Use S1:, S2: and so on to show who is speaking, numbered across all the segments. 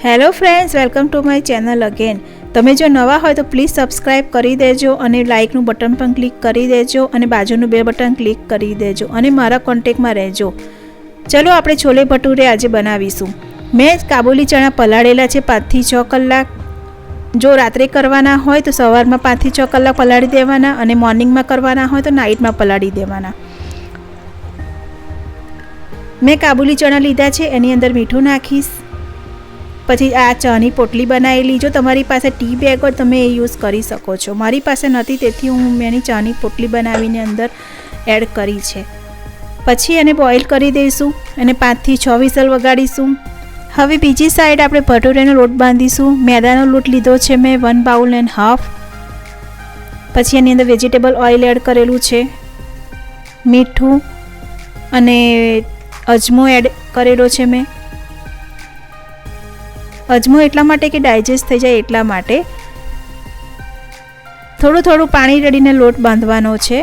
S1: Hello friends, welcome to my channel again. તમે જો નવા હોય તો પ્લીઝ સબસ્ક્રાઈબ કરી દેજો અને લાઇકનું બટન પણ ક્લિક કરી દેજો અને બાજુનું બે બટન ક્લિક કરી દેજો અને મારા કોન્ટેક્ટમાં રહેજો. ચલો આપણે છોલે ભટુરે આજે બનાવીશું. મેં કાબુલી ચણા પલાળેલા છે 5 થી 6 કલાક. જો રાત્રે કરવાના હોય તો સવારમાં 5 થી 6 કલાક પલાળી દેવાના અને મોર્નિંગમાં કરવાના હોય તો નાઇટમાં પલાળી દેવાના. મેં કાબુલી ચણા લીધા છે, એની અંદર મીઠું નાખીશ. પછી આ ચાની પોટલી બનાવેલી, જો તમારી પાસે ટી બેગ હોય તમે એ યુઝ કરી શકો છો. મારી પાસે નથી તેથી હું એની ચાની પોટલી બનાવીને અંદર એડ કરી છે. પછી એને બોઇલ કરી દઈશું અને 5 થી 6 વિસલ વગાડીશું. હવે બીજી સાઈડ આપણે ભટુરેનો લોટ બાંધીશું. મેદાનો લોટ લીધો છે મેં 1 બાઉલ એન્ડ હાફ. પછી એની અંદર વેજીટેબલ ઓઇલ એડ કરેલું છે, મીઠું અને અજમો એડ કરેલો છે મેં. અજમો એટલા માટે કે ડાયજેસ્ટ થઈ જાય એટલા માટે. થોડું થોડું પાણી રેડીને લોટ બાંધવાનો છે.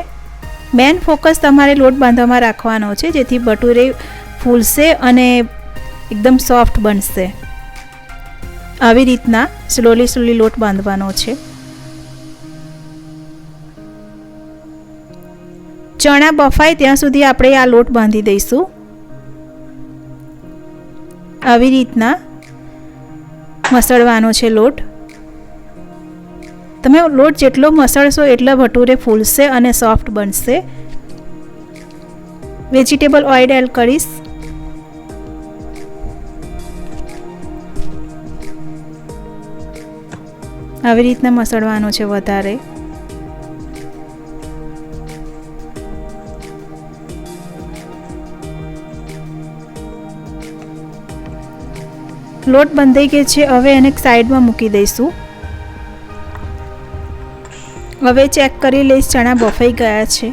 S1: મેન ફોકસ તમારે લોટ બાંધવામાં રાખવાનો છે જેથી ભટુરે ફૂલશે અને એકદમ સોફ્ટ બનશે. આવી રીતના સ્લોલી લોટ બાંધવાનો છે. ચણા બફાય ત્યાં સુધી આપણે આ લોટ બાંધી દઈશું. આવી રીતના મસળવાનો છે લોટ. તમે લોટ જેટલો મસળશો એટલા ભટુરે ફૂલશે અને સોફ્ટ બનશે. વેજીટેબલ ઓઇલ એડ કરીશ. આવી રીતના મસળવાનો છે વધારે. લોટ બંધાઈ ગયો છે. હવે એને સાઈડમાં મૂકી દઈશું. હવે ચેક કરી લઈશ ચણા બફાઈ ગયા છે.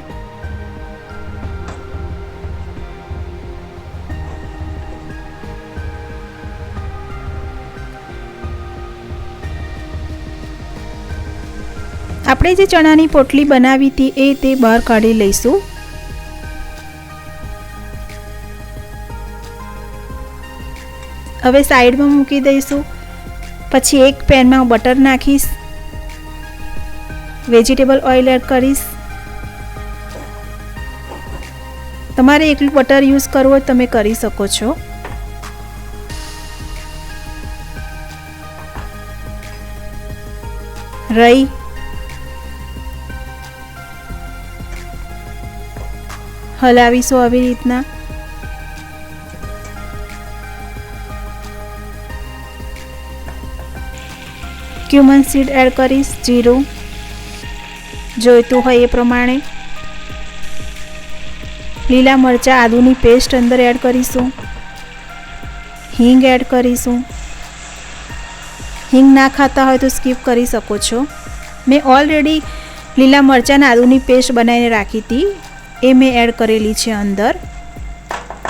S1: આપણે જે ચણાની પોટલી બનાવી હતી એ તે બહાર કાઢી લઈશું. હવે સાઈડમાં મૂકી દઈશું. પછી એક પેનમાં બટર નાખીશ, વેજીટેબલ ઓઇલ એડ કરીશ. તમારે એકલું બટર યુઝ કરવું હોય તમે કરી શકો છો. રાઈ, હલાવીશું આવી રીતના. ક્યુમિન સીડ એડ કરીશ, જીરું જોઈતું હોય એ પ્રમાણે. લીલા મરચાં આદુની પેસ્ટ અંદર એડ કરીશું. હિંગ એડ કરીશું. હિંગ ના ખાતા હોય તો સ્કીપ કરી શકો છો. મેં ઓલરેડી લીલા મરચાં અને આદુની પેસ્ટ બનાવીને રાખી હતી, એ મેં એડ કરેલી છે અંદર.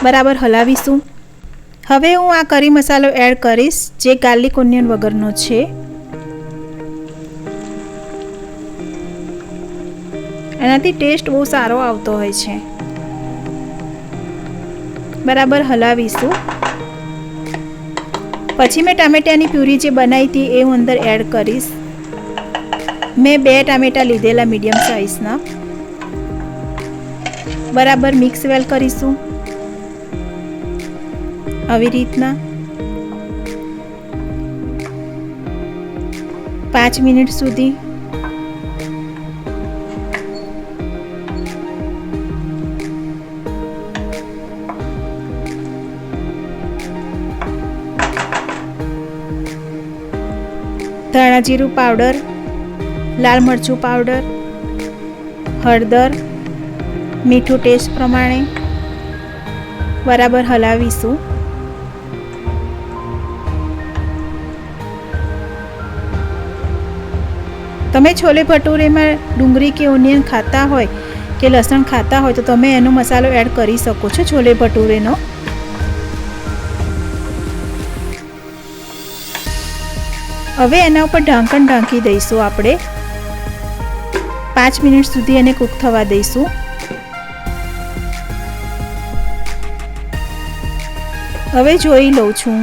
S1: બરાબર હલાવીશું. હવે હું આ કરી મસાલો એડ કરીશ જે ગાર્લિક ઓનિયન વગરનો છે. એનાથી ટેસ્ટ બહુ સારો આવતો હોય છે. બરાબર હલાવીશું. પછી મેં ટામેટાની પ્યુરી જે બનાવી હતી એ હું અંદર એડ કરીશ. મેં 2 ટામેટા લીધેલા મીડિયમ સાઇઝના. બરાબર મિક્સ વેલ કરીશું આવી રીતના. 5 મિનિટ સુધી. ધાણા જીરું પાવડર, લાલ મરચું પાવડર, હળદર, મીઠું ટેસ્ટ પ્રમાણે. બરાબર હલાવીશું. તમે છોલે ભટુરેમાં ડુંગળી કે ઓનિયન ખાતા હોય કે લસણ ખાતા હોય તો તમે એનો મસાલો એડ કરી શકો છો છોલે ભટુરેનો. હવે એના ઉપર ઢાંકણ ઢાંકી દઈશું આપણે. 5 મિનિટ સુધી એને કૂક થવા દઈશું. હવે જોઈ લઉં છું.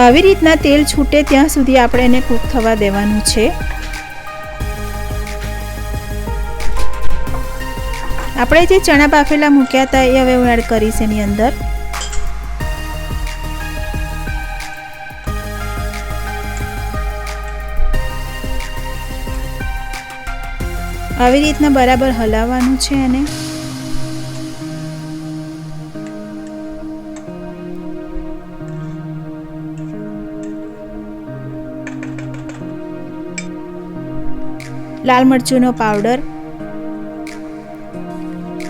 S1: આવી રીતના તેલ છૂટે ત્યાં સુધી આપણે એને કૂક થવા દેવાનું છે. આપણે જે ચણા બાફેલા મૂક્યા હતા એ હવે હું એડ કરીશ એની અંદર. આવી રીતના બરાબર હલાવવાનું છે એને. લાલ મરચુંનો પાવડર,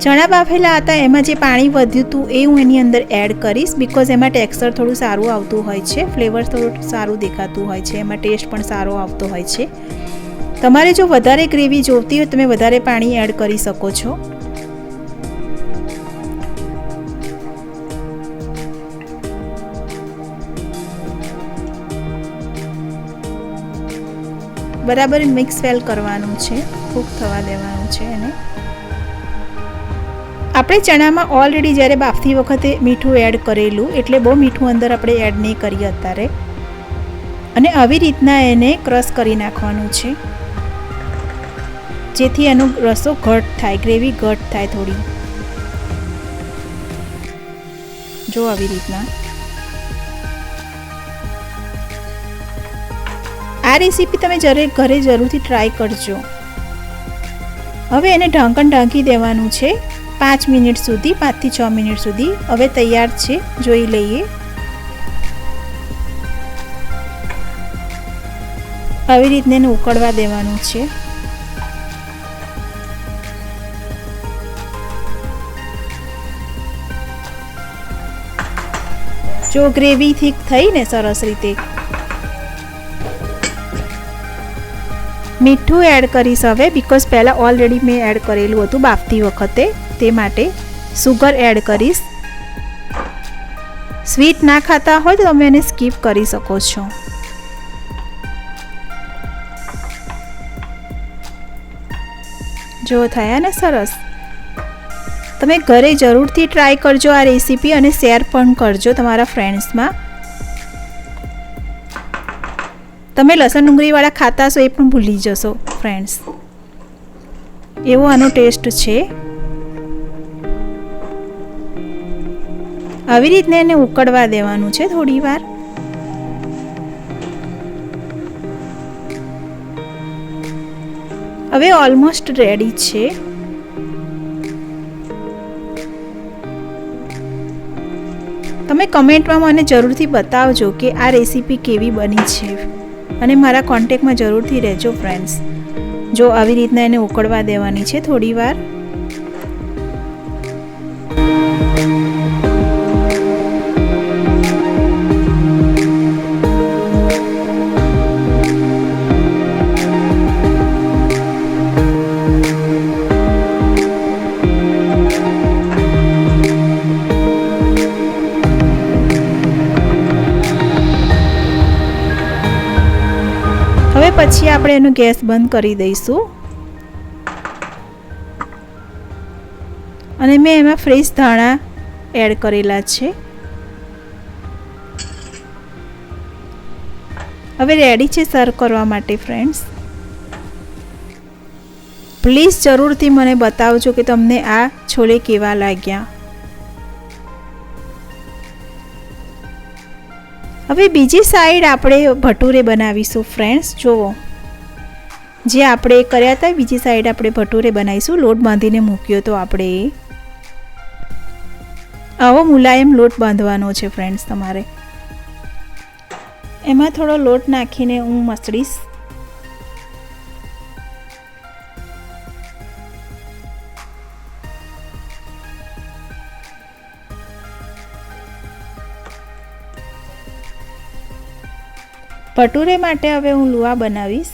S1: ચણા બાફેલા હતા એમાં જે પાણી વધ્યું હતું એ હું એની અંદર એડ કરીશ, બીકોઝ એમાં ટેક્સચર થોડું સારું આવતું હોય છે, ફ્લેવર થોડું સારું દેખાતું હોય છે, એમાં ટેસ્ટ પણ સારો આવતો હોય છે. તમારે જો વધારે ગ્રેવી જોઈતી હોય તમે વધારે પાણી એડ કરી શકો છો. બરાબર મિક્સ વેલ કરવાનું છે, કૂક થવા દેવાનું છે એને. આપણે ચણામાં ઓલરેડી જ્યારે બાફતી વખતે મીઠું એડ કરેલું, એટલે બહુ મીઠું અંદર આપણે એડ નહીં કરીએ અત્યારે. અને આવી રીતના એને ક્રશ કરી નાખવાનું છે, જેથી એનો રસો ઘટ થાય, ગ્રેવી ઘટ થાય થોડી. જો આવી રીતના. આ રેસીપી તમે ઘરે જરૂરથી ટ્રાય કરજો. હવે એને ઢાંકણ ઢાંકી દેવાનું છે 5 મિનિટ સુધી, 5 થી 6 મિનિટ સુધી. હવે તૈયાર છે, જોઈ લઈએ. આવી રીતને એને ઉકળવા દેવાનું છે. જો ગ્રેવી થીક થઈ ને સરસ રીતે. મીઠું એડ કરીશ હવે, બીકોઝ પહેલાં ઓલરેડી મેં એડ કરેલું હતું બાફતી વખતે, તે માટે. સુગર એડ કરીશ. સ્વીટ ના ખાતા હોય તો તમે એને સ્કીપ કરી શકો છો. જો થયા ને સરસ. તમે ઘરે જરૂરથી ટ્રાય કરજો આ રેસીપી અને શેર પણ કરજો તમારા ફ્રેન્ડ્સમાં. તમે લસણ ડુંગળીવાળા ખાતા હશો એ પણ ભૂલી જશો ફ્રેન્ડ્સ, એવો આનો ટેસ્ટ છે. આવી રીતને એને ઉકળવા દેવાનું છે થોડી વાર. હવે ઓલમોસ્ટ રેડી છે. તમે કમેન્ટમાં મને જરૂરથી બતાવજો કે આ રેસીપી કેવી બની છે, અને મારા કોન્ટેક્ટમાં જરૂરથી રહેજો ફ્રેન્ડ્સ. જો આવી રીતના એને ઉકળવા દેવાની છે થોડી વાર. હવે પછી આપણે એનો ગેસ બંધ કરી દઈશું. અને મેં એમાં ફ્રેશ ધાણા એડ કરેલા છે. હવે રેડી છે સર્વ કરવા માટે ફ્રેન્ડ્સ. પ્લીઝ જરૂરથી મને બતાવજો કે તમને આ છોલે કેવા લાગ્યા. હવે બીજી સાઈડ આપણે ભટુરે બનાવીશું ફ્રેન્ડ્સ. જુઓ, જે આપણે કર્યા હતા બીજી સાઈડ આપણે ભટુરે બનાવીશું. લોટ બાંધીને મૂક્યો તો આપણે આવો મુલાયમ લોટ બાંધવાનો છે ફ્રેન્ડ્સ તમારે. એમાં થોડો લોટ નાખીને હું મસળીશ. ભટુરે માટે હવે હું લુઆ બનાવીશ.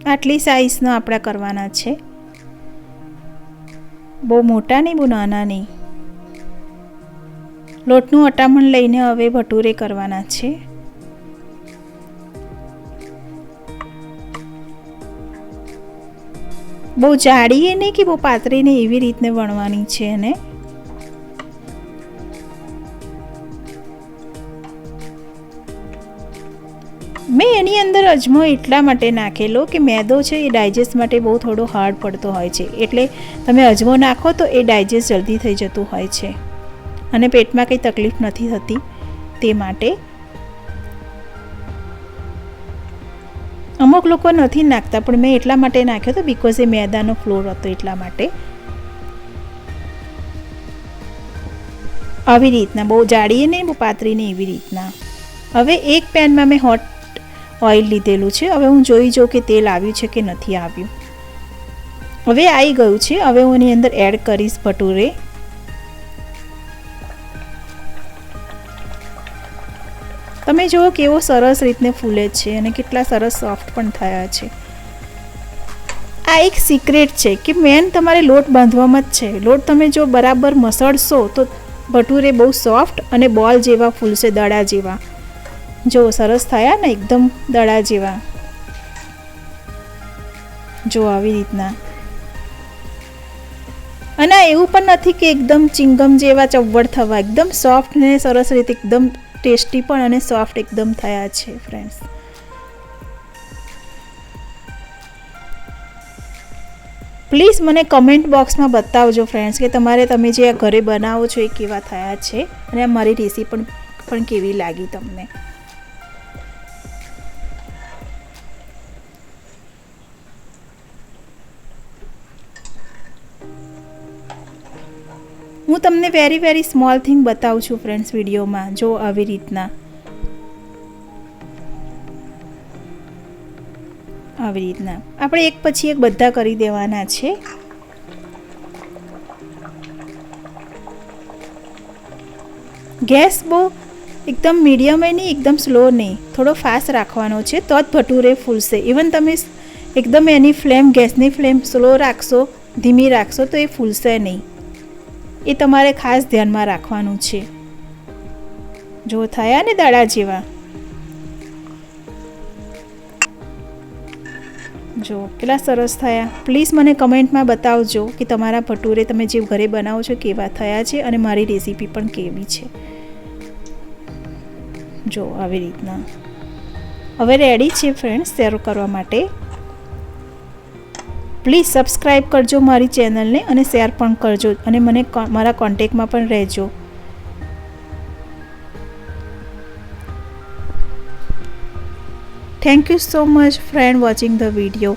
S1: આટલી સાઈઝનો આપણા કરવાના છે, બહુ મોટા નહીં બહુ નાના નહીં. લોટનું અટામણ લઈને હવે ભટુરે કરવાના છે. બહુ જાડી નહીં કે બહુ પાતળી નહીં, એવી રીતને વણવાની છે એને. મેં એની અંદર અજમો એટલા માટે નાખેલો કે મેદો છે એ ડાયજેસ્ટ માટે બહુ થોડો હાર્ડ પડતો હોય છે, એટલે તમે અજમો નાખો તો એ ડાયજેસ્ટ જલ્દી થઈ જતું હોય છે અને પેટમાં કંઈ તકલીફ નથી થતી તે માટે. અમુક લોકો નથી નાખતા, પણ મેં એટલા માટે નાખ્યો હતો બિકોઝ એ મેદાનો ફ્લોર હતો એટલા માટે. આવી રીતના બહુ જાડી નહીં બહુ પાતળી નહીં, એવી રીતના. હવે એક પેનમાં મેં હોટ ઓઇલ લીધેલું છે. હવે હું જોઈ જાઉં કે તેલ આવ્યું છે કે નથી આવ્યું. હવે આવી ગયું છે. હવે હું એની અંદર એડ કરીશ ભટુરે. તમે જુઓ કેવો સરસ રીતને ફૂલે છે અને કેટલા સરસ સોફ્ટ પણ થયા છે. આ એક સિક્રેટ છે કે મેન તમારે લોટ બાંધવામાં જ છે. લોટ તમે જો બરાબર મસળશો તો ભટુરે બહુ સોફ્ટ અને બોલ જેવા ફૂલશે, દડા જેવા. જો સરસ થયા ને એકદમ દડા જેવા. જો આવી રીતના. અને એવું પણ નથી કે એકદમ ચિંગમ જેવા ચવડ થવા, એકદમ સોફ્ટ ને સરસ રીતે એકદમ ટેસ્ટી પણ અને સોફ્ટ એકદમ થયા છે ફ્રેન્ડ્સ. પ્લીઝ મને કમેન્ટ બોક્સમાં બતાવજો ફ્રેન્ડ્સ કે તમે જે આ ઘરે બનાવો છો એ કેવા થયા છે અને આ મારી રેસીપી પણ કેવી લાગી તમને. હું તમને વેરી સ્મોલ થિંગ બતાવું છું ફ્રેન્ડ્સ વિડીયોમાં. જો આવી રીતના આપણે એક પછી એક બધા કરી દેવાના છે. ગેસ બહુ એકદમ મીડિયમ નહીં, એકદમ સ્લો નહીં, થોડો ફાસ્ટ રાખવાનો છે તો જ ભટુરે ફૂલશે. ઇવન તમે એકદમ એની ફ્લેમ, ગેસની ફ્લેમ સ્લો રાખશો, ધીમી રાખશો તો એ ફૂલશે નહીં. એ તમારે ખાસ ધ્યાનમાં રાખવાનું છે. જો થયા ને દડા જેવા. જો કેટલા સરસ થયા. પ્લીઝ મને કમેન્ટમાં બતાવજો કે તમારા ભટુરે તમે જે ઘરે બનાવો છો કેવા થયા છે અને મારી રેસીપી પણ કેવી છે. જો આવી રીતના. હવે રેડી છે ફ્રેન્ડ્સ શેર કરવા માટે. પ્લીઝ સબસ્ક્રાઈબ કરજો મારી ચેનલને અને શેર પણ કરજો અને મને મારા કોન્ટેક્ટમાં પણ રહેજો. Thank you so much friend watching the video.